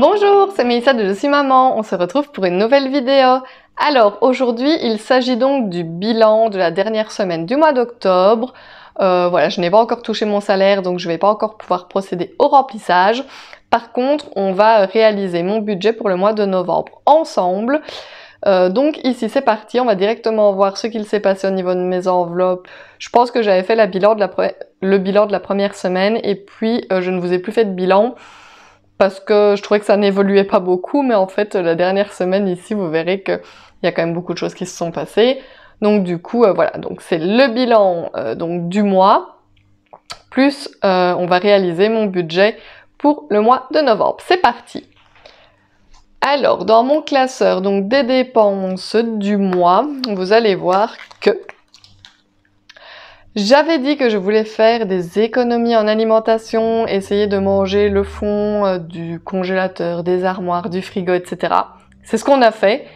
Bonjour, c'est Mélissa de Je suis maman, on se retrouve pour une nouvelle vidéo. Alors aujourd'hui il s'agit donc du bilan de la dernière semaine du mois d'octobre. Voilà, je n'ai pas encore touché mon salaire donc je ne vais pas encore pouvoir procéder au remplissage. Par contre on va réaliser mon budget pour le mois de novembre ensemble. Donc ici c'est parti, on va directement voir ce qu'il s'est passé au niveau de mes enveloppes. Je pense que j'avais fait le bilan de la première semaine et puis je ne vous ai plus fait de bilan parce que je trouvais que ça n'évoluait pas beaucoup, mais en fait la dernière semaine ici vous verrez qu'il y a quand même beaucoup de choses qui se sont passées. Donc du coup voilà, donc c'est le bilan donc du mois, plus on va réaliser mon budget pour le mois de novembre. C'est parti! Alors, dans mon classeur donc des dépenses du mois, vous allez voir que j'avais dit que je voulais faire des économies en alimentation, essayer de manger le fond du congélateur, des armoires, du frigo, etc. C'est ce qu'on a fait,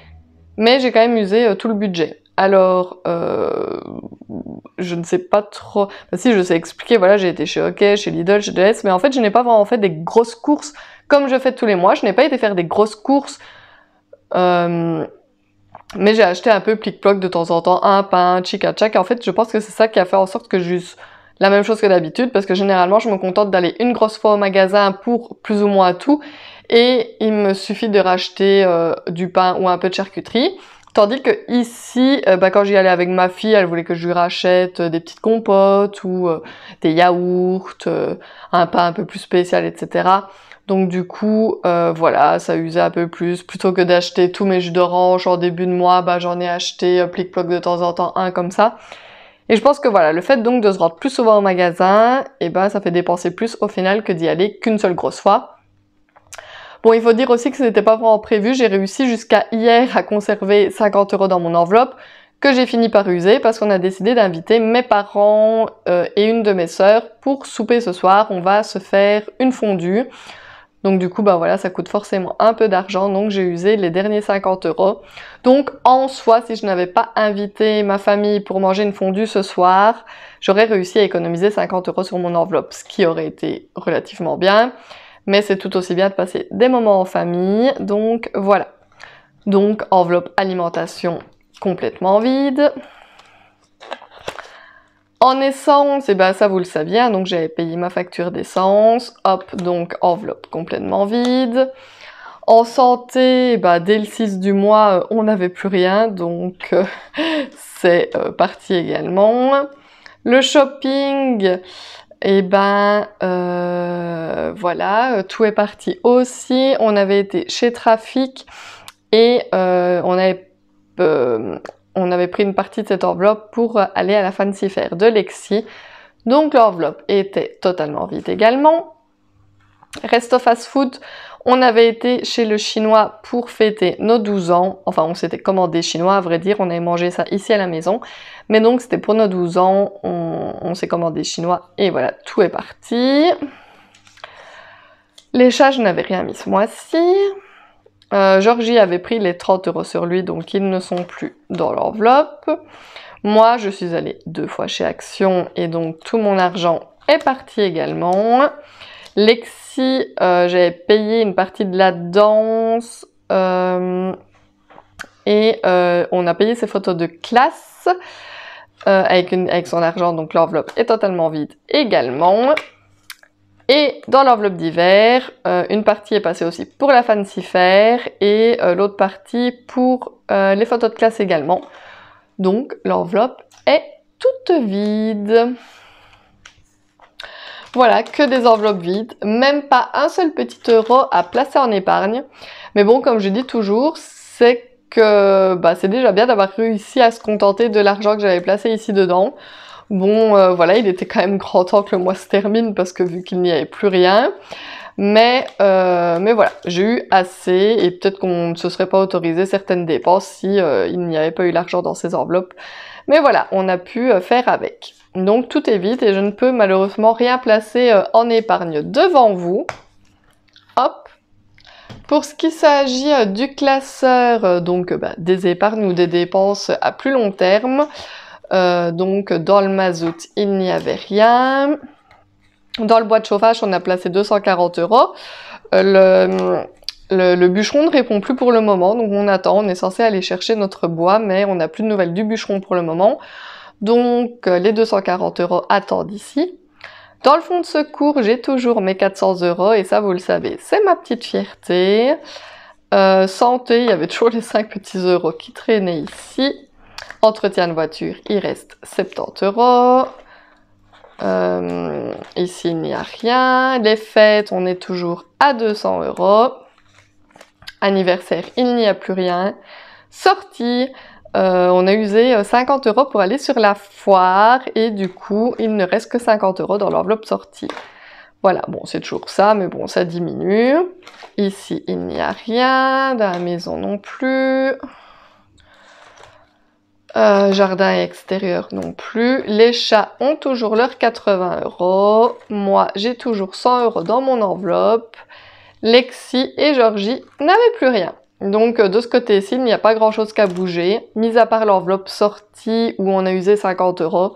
mais j'ai quand même usé tout le budget. Alors, je ne sais pas trop... Enfin, si, je sais expliquer, voilà, j'ai été chez OK, chez Lidl, chez DS, mais en fait, je n'ai pas vraiment fait des grosses courses comme je fais tous les mois. Je n'ai pas été faire des grosses courses, mais j'ai acheté un peu plic-ploc de temps en temps, un pain, tchic-tchac. En fait, je pense que c'est ça qui a fait en sorte que j'use la même chose que d'habitude, parce que généralement, je me contente d'aller une grosse fois au magasin pour plus ou moins tout, et il me suffit de racheter du pain ou un peu de charcuterie. Tandis que ici, quand j'y allais avec ma fille, elle voulait que je lui rachète des petites compotes ou des yaourts, un pain un peu plus spécial, etc. Donc du coup, voilà, ça usait un peu plus. Plutôt que d'acheter tous mes jus d'orange en début de mois, j'en ai acheté plic-ploc de temps en temps un comme ça. Et je pense que voilà, le fait donc de se rendre plus souvent au magasin, ça fait dépenser plus au final que d'y aller qu'une seule grosse fois. Bon, il faut dire aussi que ce n'était pas vraiment prévu. J'ai réussi jusqu'à hier à conserver 50 € dans mon enveloppe, que j'ai fini par user parce qu'on a décidé d'inviter mes parents et une de mes sœurs pour souper ce soir. On va se faire une fondue. Donc du coup, voilà, ça coûte forcément un peu d'argent, donc j'ai usé les derniers 50 €. Donc en soi, si je n'avais pas invité ma famille pour manger une fondue ce soir, j'aurais réussi à économiser 50 € sur mon enveloppe, ce qui aurait été relativement bien. Mais c'est tout aussi bien de passer des moments en famille, donc voilà. Donc enveloppe alimentation complètement vide. En essence, ça vous le saviez, hein, donc j'avais payé ma facture d'essence, hop, donc enveloppe complètement vide. En santé, dès le 6 du mois, on n'avait plus rien, donc c'est parti également. Le shopping, voilà, tout est parti aussi. On avait été chez Trafic et on avait pris une partie de cette enveloppe pour aller à la Fancy Fair de Lexi. Donc l'enveloppe était totalement vide également. Resto fast food, on avait été chez le chinois pour fêter nos 12 ans. Enfin, on s'était commandé chinois, à vrai dire, on avait mangé ça ici à la maison. Mais donc, c'était pour nos 12 ans, on s'est commandé chinois et voilà, tout est parti. Les chats, je n'avais rien mis ce mois-ci. Georgie avait pris les 30 € sur lui, donc ils ne sont plus dans l'enveloppe. Moi, je suis allée 2 fois chez Action et donc tout mon argent est parti également. Lexi, j'avais payé une partie de la danse et on a payé ses photos de classe avec son argent, donc l'enveloppe est totalement vide également. Et dans l'enveloppe d'hiver, une partie est passée aussi pour la Fancy Fair et l'autre partie pour les photos de classe également. Donc l'enveloppe est toute vide. Voilà, que des enveloppes vides, même pas un seul petit euro à placer en épargne. Mais bon, comme je dis toujours, c'est que c'est déjà bien d'avoir réussi à se contenter de l'argent que j'avais placé ici dedans. Bon, voilà, il était quand même grand temps que le mois se termine parce que vu qu'il n'y avait plus rien. Mais voilà, j'ai eu assez et peut-être qu'on ne se serait pas autorisé certaines dépenses si il n'y avait pas eu l'argent dans ces enveloppes. Mais voilà, on a pu faire avec. Donc tout est vide et je ne peux malheureusement rien placer en épargne devant vous. Hop. Pour ce qui s'agit du classeur, des épargnes ou des dépenses à plus long terme, donc dans le mazout, il n'y avait rien. Dans le bois de chauffage, on a placé 240 €. Le bûcheron ne répond plus pour le moment, donc on attend, on est censé aller chercher notre bois, mais on n'a plus de nouvelles du bûcheron pour le moment. Donc les 240 € attendent ici. Dans le fonds de secours, j'ai toujours mes 400 € et ça, vous le savez, c'est ma petite fierté. Santé, il y avait toujours les 5 petits euros qui traînaient ici. Entretien de voiture, il reste 70 €. Ici, il n'y a rien. Les fêtes, on est toujours à 200 €. Anniversaire, il n'y a plus rien. Sortie, on a usé 50 € pour aller sur la foire et du coup, il ne reste que 50 € dans l'enveloppe sortie. Voilà, bon, c'est toujours ça, mais bon, ça diminue. Ici, il n'y a rien. Dans la maison non plus. Jardin extérieur non plus. Les chats ont toujours leurs 80 €. Moi, j'ai toujours 100 € dans mon enveloppe. Lexi et Georgie n'avaient plus rien. Donc de ce côté-ci, il n'y a pas grand-chose qu'à bouger, mis à part l'enveloppe sortie où on a usé 50 €.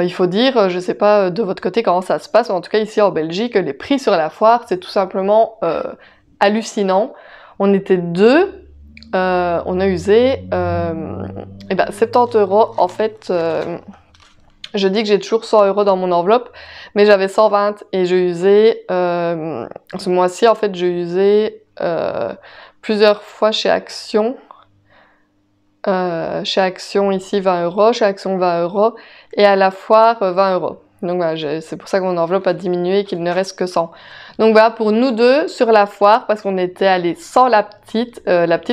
Il faut dire, je sais pas de votre côté comment ça se passe, mais en tout cas ici en Belgique, les prix sur la foire, c'est tout simplement hallucinant. On était deux, on a usé 70 €. En fait, je dis que j'ai toujours 100 € dans mon enveloppe, mais j'avais 120 et j'ai usé, ce mois-ci en fait, j'ai usé plusieurs fois chez Action. Chez Action ici 20 €, chez Action 20 € et à la foire 20 €. Donc voilà, c'est pour ça que mon enveloppe a diminué et qu'il ne reste que 100. Donc voilà, pour nous deux sur la foire, parce qu'on était allés sans la petite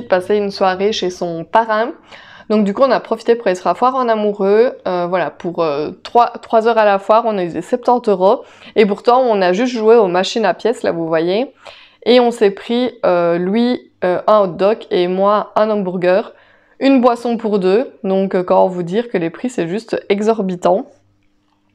passait une soirée chez son parrain. Donc du coup, on a profité pour aller sur la foire en amoureux. Voilà, pour 3 heures à la foire, on a usé 70 € et pourtant, on a juste joué aux machines à pièces, là vous voyez. Et on s'est pris, lui, un hot dog et moi, un hamburger. Une boisson pour deux, donc comment vous dire que les prix c'est juste exorbitant.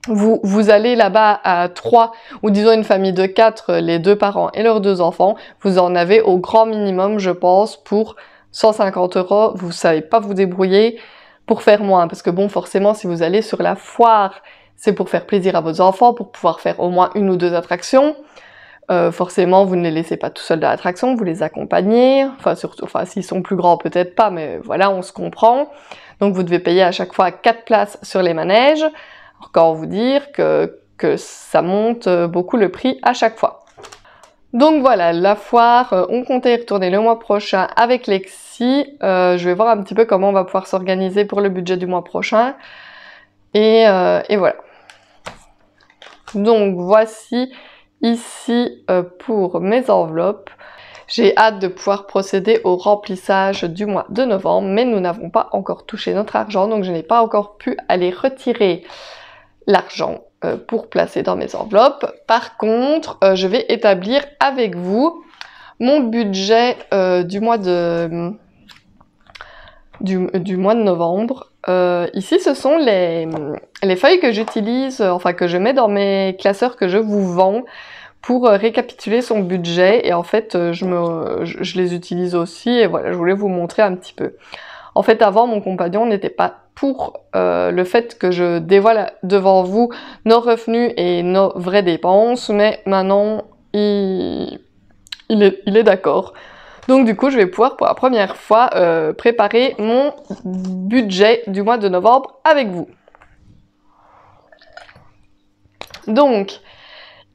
Vous allez là-bas à 3, ou disons une famille de 4, les 2 parents et leurs 2 enfants, vous en avez au grand minimum, je pense, pour 150 €. Vous savez pas vous débrouiller pour faire moins, parce que bon, forcément, si vous allez sur la foire, c'est pour faire plaisir à vos enfants, pour pouvoir faire au moins 1 ou 2 attractions. Forcément, vous ne les laissez pas tout seuls dans l'attraction, vous les accompagnez, enfin surtout, s'ils sont plus grands peut-être pas, mais voilà, on se comprend. Donc vous devez payer à chaque fois 4 places sur les manèges. Encore vous dire que ça monte beaucoup le prix à chaque fois. Donc voilà, la foire, on comptait y retourner le mois prochain avec Lexi. Je vais voir un petit peu comment on va pouvoir s'organiser pour le budget du mois prochain. Et voilà. Donc voici ici pour mes enveloppes. J'ai hâte de pouvoir procéder au remplissage du mois de novembre, mais nous n'avons pas encore touché notre argent, donc je n'ai pas encore pu aller retirer l'argent pour placer dans mes enveloppes. Par contre, je vais établir avec vous mon budget du mois de novembre. Ici, ce sont les feuilles que j'utilise, enfin que je mets dans mes classeurs que je vous vends pour récapituler son budget. Et en fait, je les utilise aussi et voilà, je voulais vous montrer un petit peu. En fait, avant, mon compagnon n'était pas pour le fait que je dévoile devant vous nos revenus et nos vraies dépenses, mais maintenant, il est d'accord. Donc du coup, je vais pouvoir pour la première fois préparer mon budget du mois de novembre avec vous. Donc,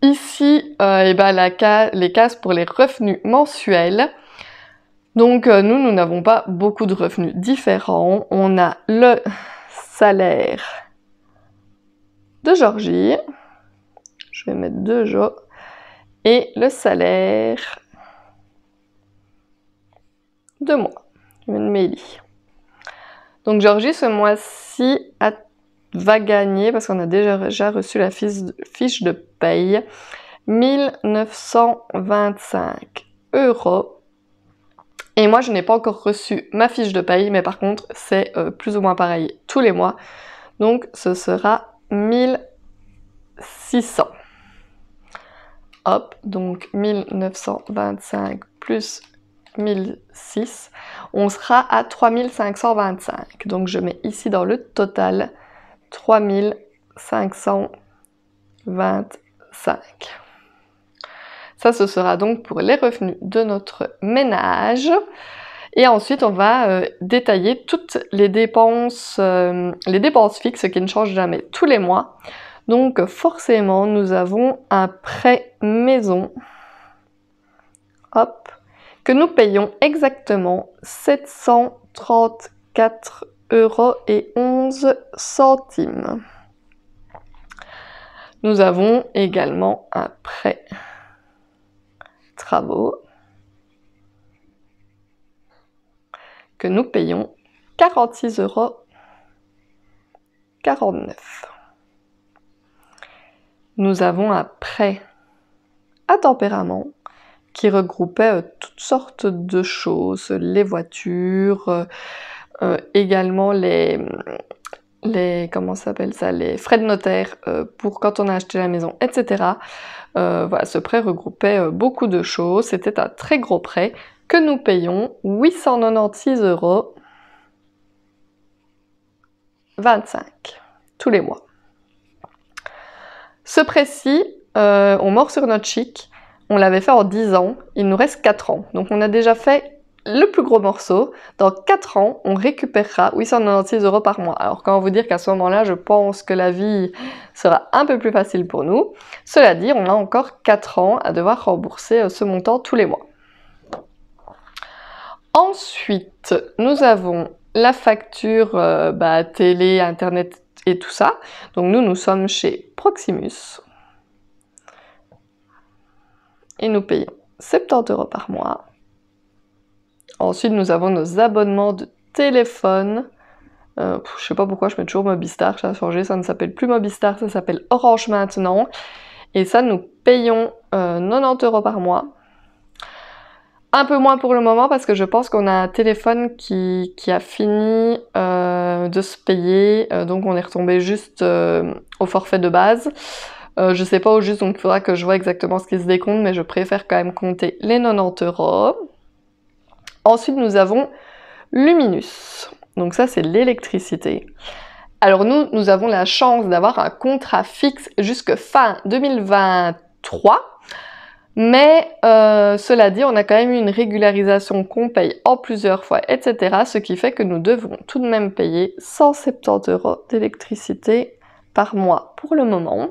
ici, les cases pour les revenus mensuels. Donc nous n'avons pas beaucoup de revenus différents. On a le salaire de Georgie. Je vais mettre de Jo. Et le salaire de moi. Je vais mettre Mélie. Donc Georgie, ce mois-ci, va gagner, parce qu'on a déjà reçu la fiche de paye, 1925 €. Et moi, je n'ai pas encore reçu ma fiche de paye, mais par contre, c'est plus ou moins pareil tous les mois. Donc, ce sera 1600. Hop, donc 1925 plus 1006, on sera à 3525. Donc, je mets ici dans le total 3525. Ça, ce sera donc pour les revenus de notre ménage. Et ensuite, on va détailler toutes les dépenses fixes qui ne changent jamais tous les mois. Donc forcément, nous avons un prêt maison, hop, que nous payons exactement 734,11 €. Nous avons également un prêt travaux que nous payons 46,49 €. Nous avons un prêt à tempérament qui regroupait toutes sortes de choses, les voitures, également les comment ça s'appelle ça, les frais de notaire pour quand on a acheté la maison, etc. Voilà, ce prêt regroupait beaucoup de choses. C'était un très gros prêt que nous payons 896,25 € tous les mois. Ce prêt-ci, on mord sur notre chic. On l'avait fait en 10 ans, il nous reste 4 ans. Donc on a déjà fait le plus gros morceau. Dans 4 ans, on récupérera 896 € par mois. Alors comment vous dire qu'à ce moment-là, je pense que la vie sera un peu plus facile pour nous. Cela dit, on a encore 4 ans à devoir rembourser ce montant tous les mois. Ensuite, nous avons la facture télé, internet et tout ça. Donc nous sommes chez Proximus. Et nous payons 70 € par mois. Ensuite, nous avons nos abonnements de téléphone. Je sais pas pourquoi je mets toujours Mobistar, ça a changé, ça ne s'appelle plus Mobistar, ça s'appelle Orange maintenant. Et ça, nous payons 90 € par mois. Un peu moins pour le moment parce que je pense qu'on a un téléphone qui a fini de se payer, donc on est retombé juste au forfait de base. Je sais pas au juste, donc il faudra que je vois exactement ce qui se décompte, mais je préfère quand même compter les 90 €. Ensuite, nous avons Luminus. Donc ça, c'est l'électricité. Alors nous avons la chance d'avoir un contrat fixe jusque fin 2023. Mais cela dit, on a quand même eu une régularisation qu'on paye en plusieurs fois, etc. Ce qui fait que nous devons tout de même payer 170 € d'électricité par mois pour le moment.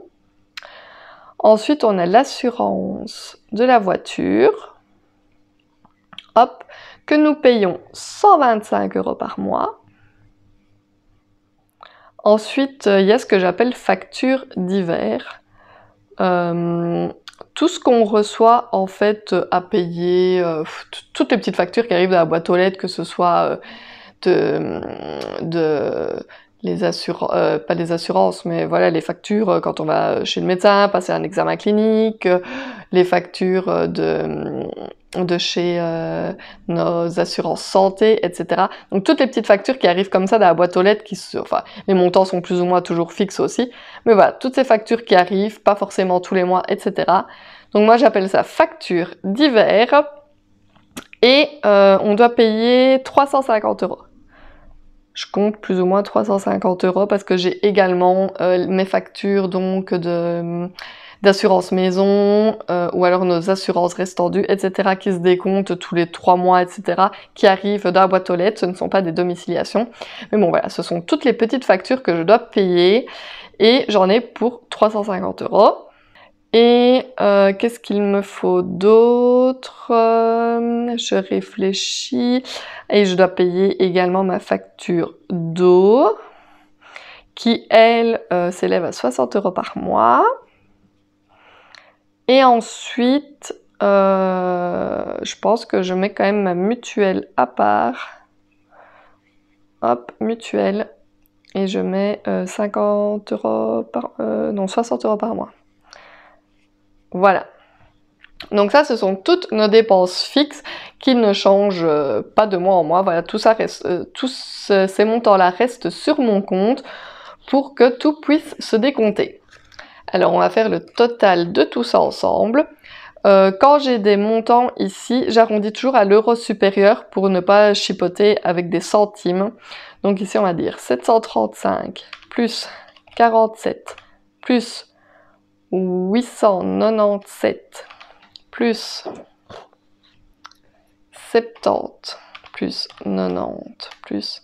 Ensuite, on a l'assurance de la voiture, hop, que nous payons 125 € par mois. Ensuite, il y a ce que j'appelle facture d'hiver. Tout ce qu'on reçoit en fait à payer, toutes les petites factures qui arrivent dans la boîte aux lettres, que ce soit les assurances, pas les assurances, mais voilà les factures quand on va chez le médecin, passer un examen clinique, les factures de chez nos assurances santé, etc. Donc toutes les petites factures qui arrivent comme ça dans la boîte aux lettres, enfin les montants sont plus ou moins toujours fixes aussi, mais voilà, toutes ces factures qui arrivent, pas forcément tous les mois, etc. Donc moi j'appelle ça facture d'hiver, et on doit payer 350 €. Je compte plus ou moins 350 € parce que j'ai également mes factures donc d'assurance maison, ou alors nos assurances restendues, etc. qui se décomptent tous les 3 mois, etc. qui arrivent dans la boîte aux lettres. Ce ne sont pas des domiciliations. Mais bon voilà, ce sont toutes les petites factures que je dois payer et j'en ai pour 350 €. Et qu'est-ce qu'il me faut d'autre? Je réfléchis. Et je dois payer également ma facture d'eau, qui elle s'élève à 60 € par mois. Et ensuite, je pense que je mets quand même ma mutuelle à part. Hop, mutuelle. Et je mets 50 € non, 60 € par mois. Voilà. Donc ça, ce sont toutes nos dépenses fixes qui ne changent pas de mois en mois. Voilà, tout ça reste, tous ces montants-là restent sur mon compte pour que tout puisse se décompter. Alors, on va faire le total de tout ça ensemble. Quand j'ai des montants ici, j'arrondis toujours à l'euro supérieur pour ne pas chipoter avec des centimes. Donc ici, on va dire 735 plus 47 plus 897 plus 70 plus 90 plus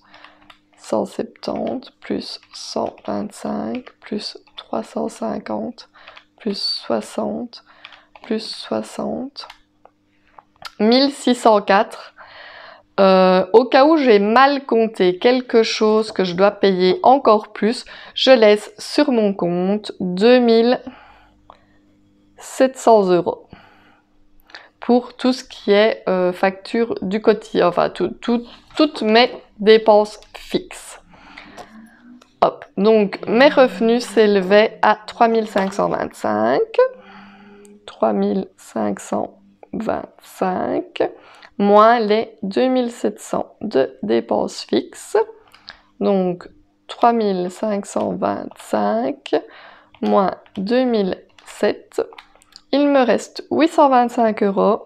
170 plus 125 plus 350 plus 60 plus 60 1604. Au cas où j'ai mal compté quelque chose que je dois payer encore plus, je laisse sur mon compte 2700 € pour tout ce qui est facture du quotidien, enfin toutes mes dépenses fixes. Hop, donc mes revenus s'élevaient à 3525, 3525, moins les 2700 de dépenses fixes, donc 3525 moins 2007, il me reste 825 €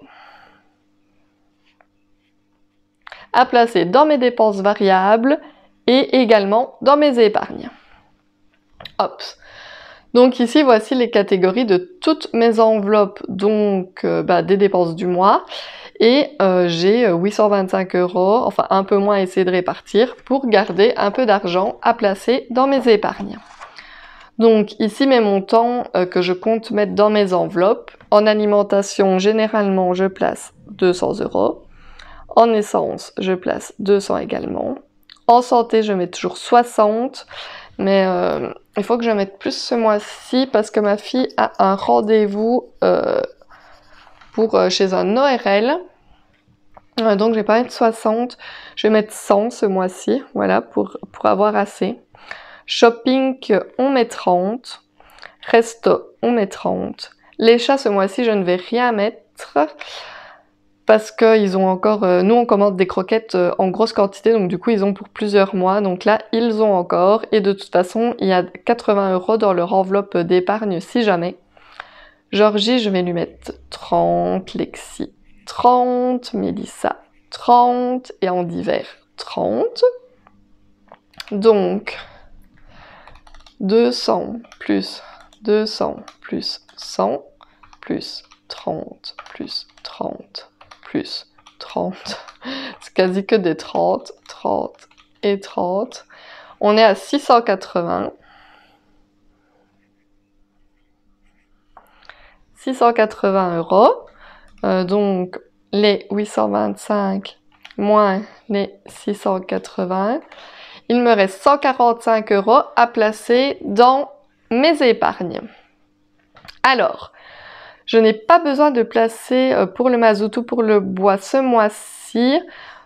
à placer dans mes dépenses variables et également dans mes épargnes. Hop. Donc ici, voici les catégories de toutes mes enveloppes, donc des dépenses du mois. Et j'ai 825 €, enfin un peu moins à essayer de répartir, pour garder un peu d'argent à placer dans mes épargnes. Donc ici mes montants que je compte mettre dans mes enveloppes. En alimentation, généralement je place 200 €. En essence, je place 200 également. En santé, je mets toujours 60, mais il faut que je mette plus ce mois-ci parce que ma fille a un rendez-vous chez un ORL. Donc je vais pas mettre 60, je vais mettre 100 ce mois-ci, voilà, pour avoir assez. Shopping, on met 30. Resto, on met 30. Les chats, ce mois-ci, je ne vais rien mettre parce qu'ils ont encore... nous, on commande des croquettes en grosse quantité, donc du coup, ils ont pour plusieurs mois. Donc là, ils ont encore. Et de toute façon, il y a 80 € dans leur enveloppe d'épargne si jamais. Georgie, je vais lui mettre 30. Lexi, 30. Mélissa, 30. Et en divers, 30. Donc... 200 plus 200 plus 100 plus 30 plus 30 plus 30. C'est quasi que des 30, 30 et 30. On est à 680. 680 €. Donc les 825 moins les 680. Il me reste 145 € à placer dans mes épargnes. Alors, je n'ai pas besoin de placer pour le mazout ou pour le bois ce mois-ci.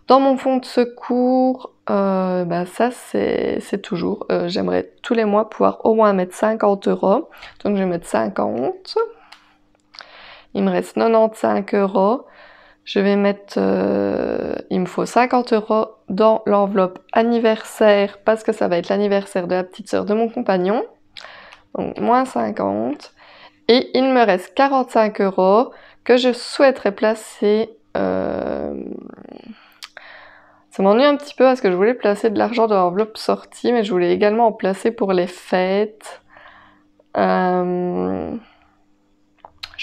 Dans mon fonds de secours, ça c'est toujours. J'aimerais tous les mois pouvoir au moins mettre 50 €. Donc je vais mettre 50. Il me reste 95 €. Je vais mettre, il me faut 50 € dans l'enveloppe anniversaire parce que ça va être l'anniversaire de la petite sœur de mon compagnon. Donc moins 50. Et il me reste 45 € que je souhaiterais placer. Ça m'ennuie un petit peu parce que je voulais placer de l'argent dans l'enveloppe sortie, mais je voulais également en placer pour les fêtes. Je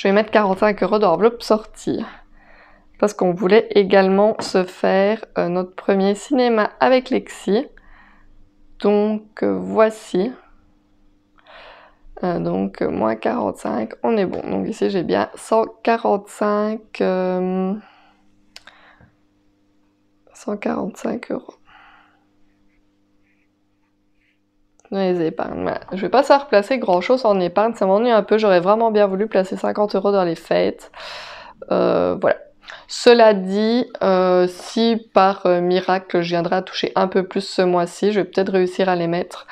vais mettre 45 € dans l'enveloppe sortie. Parce qu'on voulait également se faire notre premier cinéma avec Lexi. Donc voici. Donc moins 45, on est bon. Donc ici j'ai bien 145 €. Dans les épargnes. Voilà. Je vais pas savoir placer grand chose en épargne, ça m'ennuie un peu. J'aurais vraiment bien voulu placer 50 € dans les fêtes. Voilà. Cela dit, si par miracle je viendrai à toucher un peu plus ce mois-ci, je vais peut-être réussir à les mettre.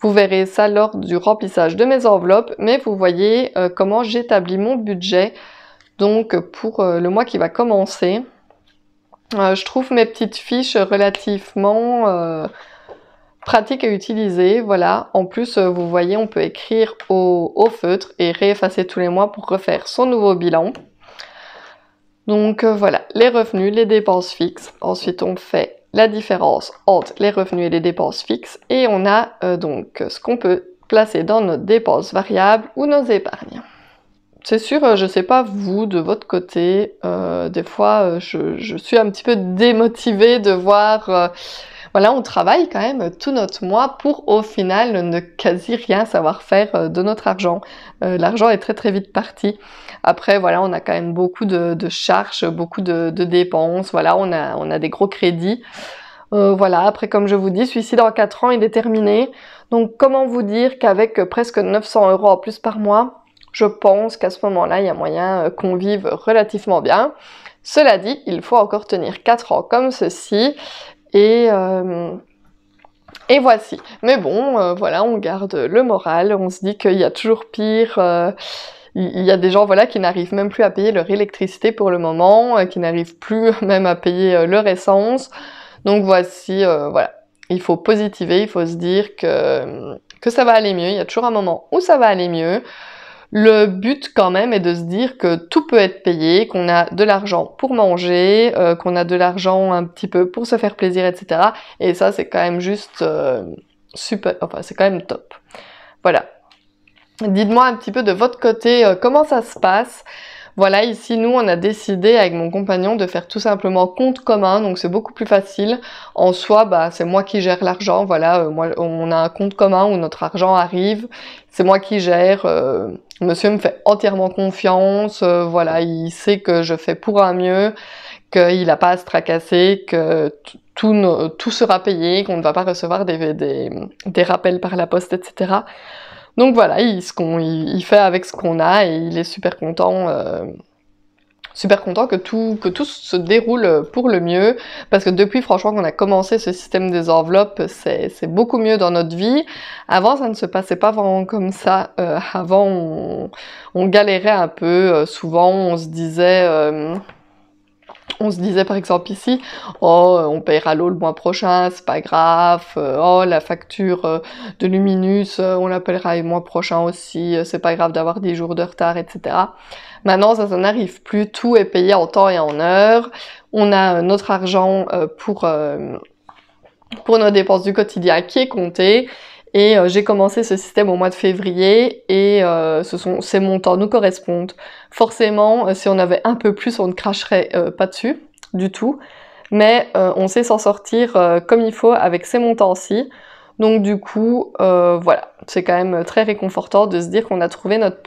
Vous verrez ça lors du remplissage de mes enveloppes, mais vous voyez comment j'établis mon budget. Donc pour le mois qui va commencer, je trouve mes petites fiches relativement pratiques à utiliser. Voilà. En plus, vous voyez, on peut écrire au feutre et réeffacer tous les mois pour refaire son nouveau bilan. Donc voilà, les revenus, les dépenses fixes. Ensuite, on fait la différence entre les revenus et les dépenses fixes. Et on a donc ce qu'on peut placer dans nos dépenses variables ou nos épargnes. c'est sûr, je sais pas vous, de votre côté, des fois je suis un petit peu démotivée de voir... voilà, on travaille quand même tout notre mois pour au final ne quasi rien savoir faire de notre argent. L'argent est très très vite parti. Après, voilà, on a quand même beaucoup de charges, beaucoup de dépenses. Voilà, on a des gros crédits. Voilà, après comme je vous dis, celui-ci dans 4 ans, il est terminé. Donc comment vous dire qu'avec presque 900 € en plus par mois, je pense qu'à ce moment-là, il y a moyen qu'on vive relativement bien. Cela dit, il faut encore tenir 4 ans comme ceci. Et voici. Mais bon, voilà, on garde le moral, on se dit qu'il y a toujours pire. Il y a des gens voilà, qui n'arrivent même plus à payer leur électricité pour le moment, qui n'arrivent plus même à payer leur essence. Donc voici, voilà. Il faut positiver, il faut se dire que ça va aller mieux. Il y a toujours un moment où ça va aller mieux. Le but quand même est de se dire que tout peut être payé, qu'on a de l'argent pour manger, qu'on a de l'argent un petit peu pour se faire plaisir, etc. Et ça, c'est quand même juste super, enfin c'est quand même top. Voilà. Dites-moi un petit peu de votre côté comment ça se passe. Voilà, ici, nous, on a décidé avec mon compagnon de faire tout simplement compte commun, donc c'est beaucoup plus facile. En soi, bah, c'est moi qui gère l'argent, voilà, moi, on a un compte commun où notre argent arrive, c'est moi qui gère, monsieur me fait entièrement confiance, voilà, il sait que je fais pour un mieux, qu'il n'a pas à se tracasser, que tout sera payé, qu'on ne va pas recevoir des rappels par la poste, etc. Donc voilà, il fait avec ce qu'on a et il est super content que tout se déroule pour le mieux, parce que depuis franchement qu'on a commencé ce système des enveloppes, c'est beaucoup mieux dans notre vie. Avant, ça ne se passait pas vraiment comme ça. Avant, on galérait un peu. Souvent, on se disait par exemple ici, oh on paiera l'eau le mois prochain, c'est pas grave, oh la facture de Luminus, on l'appellera le mois prochain aussi, c'est pas grave d'avoir 10 jours de retard, etc. Maintenant ça n'arrive plus, tout est payé en temps et en heure, on a notre argent pour nos dépenses du quotidien qui est compté. Et j'ai commencé ce système au mois de février et ces montants nous correspondent. Forcément, si on avait un peu plus, on ne cracherait pas dessus du tout. Mais on sait s'en sortir comme il faut avec ces montants-ci. Donc du coup, voilà, c'est quand même très réconfortant de se dire qu'on a trouvé notre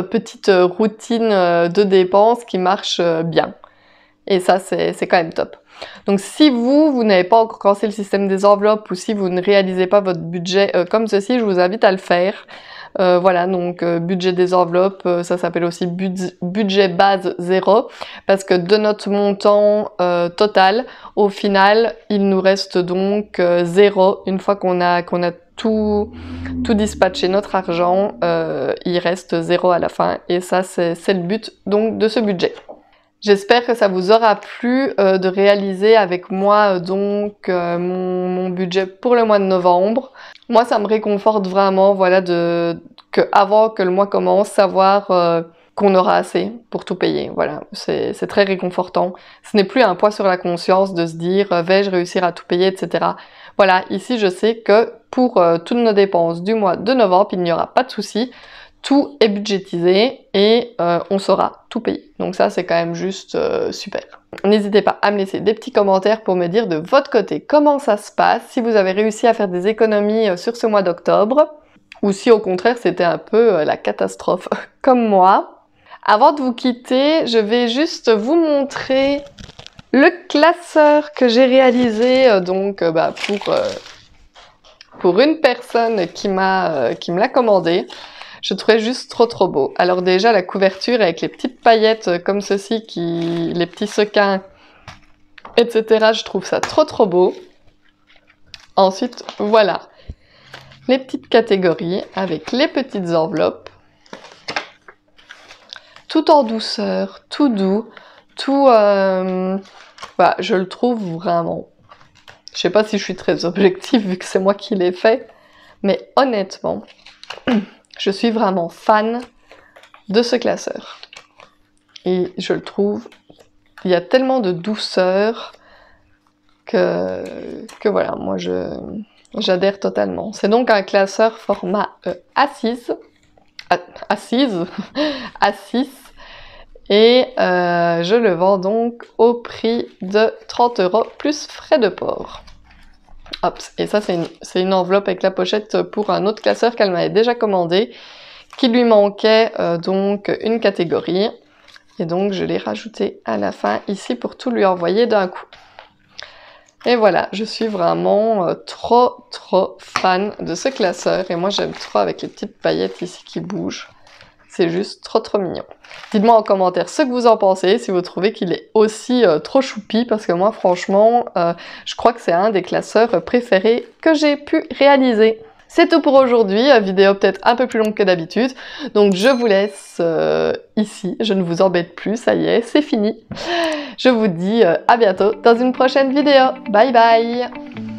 petite routine de dépenses qui marche bien. Et ça, c'est quand même top. Donc si vous n'avez pas encore commencé le système des enveloppes ou si vous ne réalisez pas votre budget comme ceci, je vous invite à le faire. Voilà, donc budget des enveloppes, ça s'appelle aussi budget base 0, parce que de notre montant total, au final, il nous reste donc 0. Une fois qu'on a tout dispatché notre argent, il reste 0 à la fin, et ça c'est le but donc de ce budget. J'espère que ça vous aura plu de réaliser avec moi mon budget pour le mois de novembre. Moi, ça me réconforte vraiment, voilà, que avant que le mois commence, savoir qu'on aura assez pour tout payer. Voilà, c'est très réconfortant. Ce n'est plus un poids sur la conscience de se dire vais-je réussir à tout payer, etc. Voilà, ici je sais que pour toutes nos dépenses du mois de novembre, il n'y aura pas de souci. Tout est budgétisé et on saura tout payer. Donc ça, c'est quand même juste super. N'hésitez pas à me laisser des petits commentaires pour me dire de votre côté comment ça se passe, si vous avez réussi à faire des économies sur ce mois d'octobre, ou si au contraire c'était un peu la catastrophe comme moi. Avant de vous quitter, je vais juste vous montrer le classeur que j'ai réalisé pour une personne qui me l'a commandé. Je trouvais juste trop beau. Alors déjà la couverture avec les petites paillettes comme ceci, les petits sequins, etc. Je trouve ça trop beau. Ensuite, voilà les petites catégories avec les petites enveloppes. Tout en douceur, tout doux, tout... Bah, je le trouve vraiment... Je sais pas si je suis très objective vu que c'est moi qui l'ai fait, mais honnêtement... Je suis vraiment fan de ce classeur. Et je le trouve, il y a tellement de douceur que voilà, moi j'adhère totalement. C'est donc un classeur format A6 à 6, à 6. Et je le vends donc au prix de 30 € plus frais de port. Hop, et ça c'est une enveloppe avec la pochette pour un autre classeur qu'elle m'avait déjà commandé, qui lui manquait donc une catégorie. Et donc je l'ai rajouté à la fin ici pour tout lui envoyer d'un coup. Et voilà, je suis vraiment trop fan de ce classeur. Et moi j'aime trop avec les petites paillettes ici qui bougent. C'est juste trop mignon. Dites-moi en commentaire ce que vous en pensez, si vous trouvez qu'il est aussi trop choupi, parce que moi franchement, je crois que c'est un des classeurs préférés que j'ai pu réaliser. C'est tout pour aujourd'hui, vidéo peut-être un peu plus longue que d'habitude, donc je vous laisse ici, je ne vous embête plus, ça y est, c'est fini. Je vous dis à bientôt dans une prochaine vidéo. Bye bye!